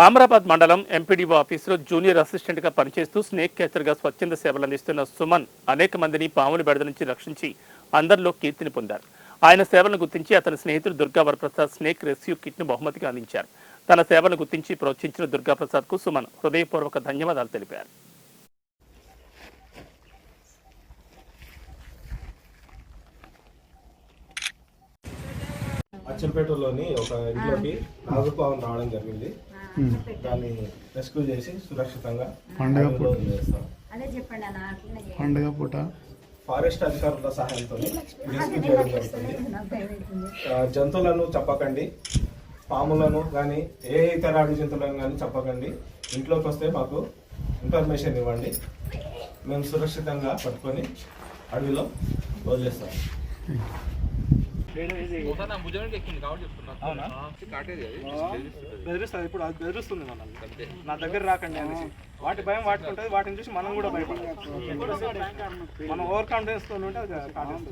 ఆమ్రాబాద్ మండలం ఎంపీడీఓ ఆఫీసులో జూనియర్ అసిస్టెంట్గా పనిచేస్తూ స్నేక్ క్యాచర్గా స్వచ్ఛంద సేవలు అందిస్తున్న సుమన్ అనేక మందిని పాముల బెడద నుంచి రక్షించి అందరిలో కీర్తిని పొందారు. ఆయన సేవలను గుర్తించి అతని స్నేహితుడు దుర్గా వరప్రసాద్ స్నేక్ రెస్క్యూ కిట్ను బహుమతిగా అందించారు. తన సేవలను గుర్తించి ప్రోత్సహించిన దుర్గాప్రసాద్కు సుమన్ హృదయపూర్వక ధన్యవాదాలు తెలిపారు. అచ్చంపేటలోని ఒక ఇంట్లోకి నాగుపాము రావడం జరిగింది. దాన్ని రెస్క్యూ చేసి సురక్షితంగా పండుగ పూట ఫారెస్ట్ అధికారుల సహాయంతో రెస్క్యూ చేయడం జరుగుతుంది. జంతువులను చెప్పకండి, పాములను కానీ ఏ ఇతర అడవి జంతువులను కానీ చెప్పకండి. ఇంట్లోకి వస్తే మాకు ఇన్ఫర్మేషన్ ఇవ్వండి, మేము సురక్షితంగా పట్టుకొని అడవిలో వదిలేస్తాం. బెదిరిస్తుంది, ఇప్పుడు అది బెదిరిస్తుంది మనల్ని. నా దగ్గర రాకండి అనేసి వాటి భయం వాటికి ఉంటుంది, వాటిని చూసి మనం కూడా భయపడాలి. మనం ఓవర్ కాన్ఫిడెన్స్ తో ఉంటే అది కాన్ఫిడెన్స్